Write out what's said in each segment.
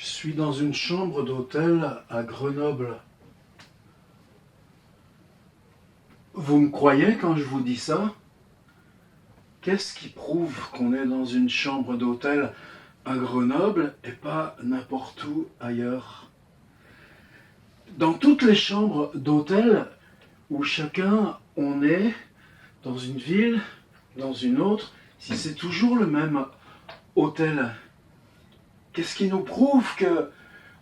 Je suis dans une chambre d'hôtel à Grenoble. Vous me croyez quand je vous dis ça? Qu'est-ce qui prouve qu'on est dans une chambre d'hôtel à Grenoble et pas n'importe où ailleurs? Dans toutes les chambres d'hôtel où chacun on est, dans une ville, dans une autre, si c'est toujours le même hôtel, qu'est-ce qui nous prouve que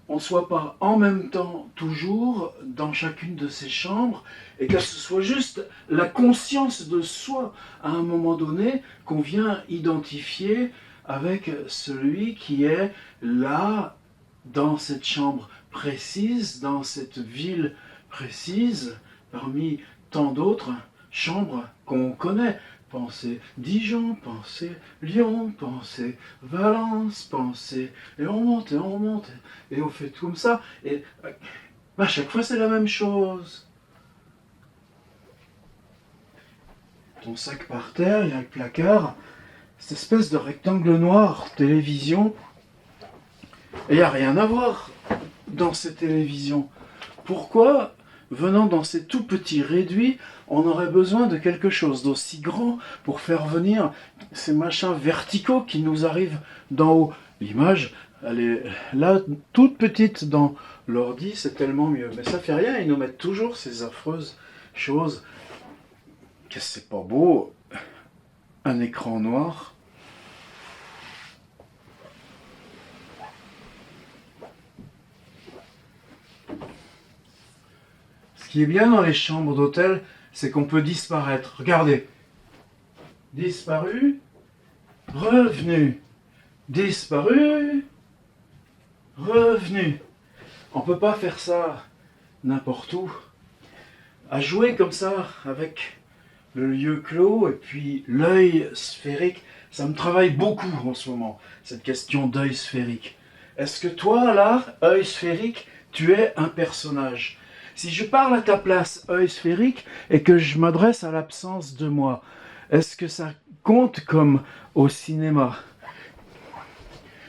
on ne soit pas en même temps toujours dans chacune de ces chambres et que ce soit juste la conscience de soi à un moment donné qu'on vient identifier avec celui qui est là dans cette chambre précise, dans cette ville précise, parmi tant d'autres chambres qu'on connaît. Pensez Dijon, pensez Lyon, pensez Valence, pensez... Et on monte, et on fait tout comme ça. Et à chaque fois, c'est la même chose. Ton sac par terre, il y a le placard, cette espèce de rectangle noir, télévision. Et il n'y a rien à voir dans ces télévisions. Pourquoi, venant dans ces tout petits réduits, on aurait besoin de quelque chose d'aussi grand pour faire venir ces machins verticaux qui nous arrivent d'en haut? L'image, elle est là, toute petite dans l'ordi, c'est tellement mieux. Mais ça fait rien, ils nous mettent toujours ces affreuses choses. Qu'est-ce que c'est pas beau, un écran noir? Ce qui est bien dans les chambres d'hôtel, c'est qu'on peut disparaître. Regardez. Disparu, revenu. Disparu, revenu. On ne peut pas faire ça n'importe où. À jouer comme ça, avec le lieu clos et puis l'œil sphérique, ça me travaille beaucoup en ce moment, cette question d'œil sphérique. Est-ce que toi, là, œil sphérique, tu es un personnage? Si je parle à ta place, œil sphérique, et que je m'adresse à l'absence de moi, est-ce que ça compte comme au cinéma?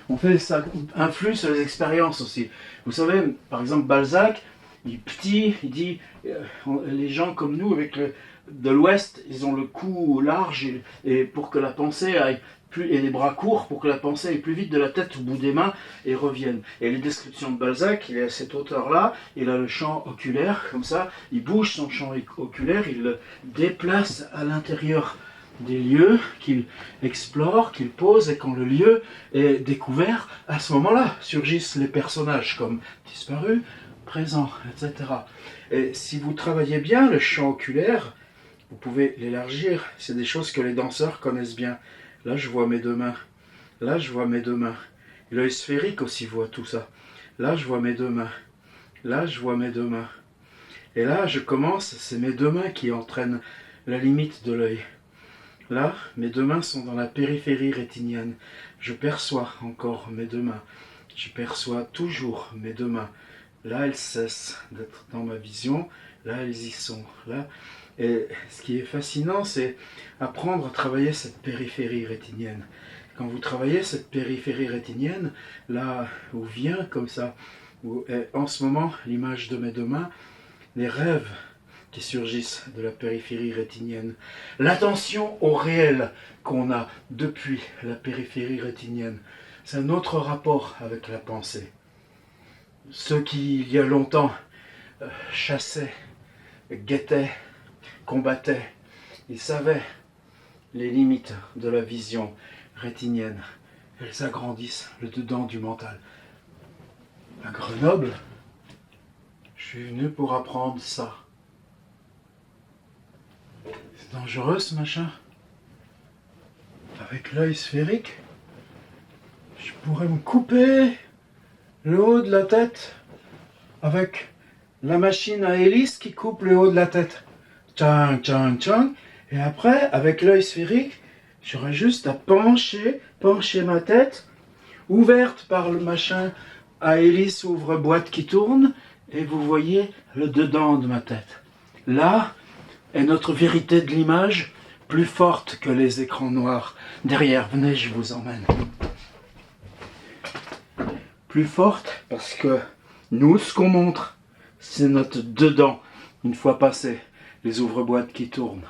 On fait ça, influe sur les expériences aussi. Vous savez, par exemple, Balzac, il est petit, il dit, les gens comme nous, avec de l'Ouest, ils ont le cou large, et pour que la pensée aille plus, et les bras courts, pour que la pensée aille plus vite de la tête au bout des mains et revienne. Et les descriptions de Balzac, il est à cette hauteur-là, il a le champ oculaire, comme ça, il bouge son champ oculaire, il le déplace à l'intérieur des lieux qu'il explore, qu'il pose, et quand le lieu est découvert, à ce moment-là surgissent les personnages comme disparus, présents, etc. Et si vous travaillez bien le champ oculaire, vous pouvez l'élargir. C'est des choses que les danseurs connaissent bien. Là, je vois mes deux mains. Là, je vois mes deux mains. L'œil sphérique aussi voit tout ça. Là, je vois mes deux mains. Là, je vois mes deux mains. Et là, je commence, c'est mes deux mains qui entraînent la limite de l'œil. Là, mes deux mains sont dans la périphérie rétinienne. Je perçois encore mes deux mains. Je perçois toujours mes deux mains. Là, elles cessent d'être dans ma vision. Là, elles y sont. Là. Et ce qui est fascinant, c'est apprendre à travailler cette périphérie rétinienne. Quand vous travaillez cette périphérie rétinienne, là où vient comme ça, où est en ce moment l'image de mes deux mains, les rêves qui surgissent de la périphérie rétinienne, l'attention au réel qu'on a depuis la périphérie rétinienne, c'est un autre rapport avec la pensée. Ceux qui, il y a longtemps, chassaient, guettaient, combattaient, ils savaient les limites de la vision rétinienne. Elles agrandissent le dedans du mental. À Grenoble, je suis venu pour apprendre ça. C'est dangereux ce machin. Avec l'œil sphérique, je pourrais me couper le haut de la tête avec la machine à hélice qui coupe le haut de la tête. Tchang, tchang, tchang. Et après, avec l'œil sphérique, j'aurais juste à pencher ma tête, ouverte par le machin à hélice ouvre-boîte qui tourne, et vous voyez le dedans de ma tête. Là est notre vérité de l'image, plus forte que les écrans noirs. Derrière, venez, je vous emmène. plus forte parce que nous, ce qu'on montre, c'est notre dedans, une fois passé les ouvre-boîtes qui tournent.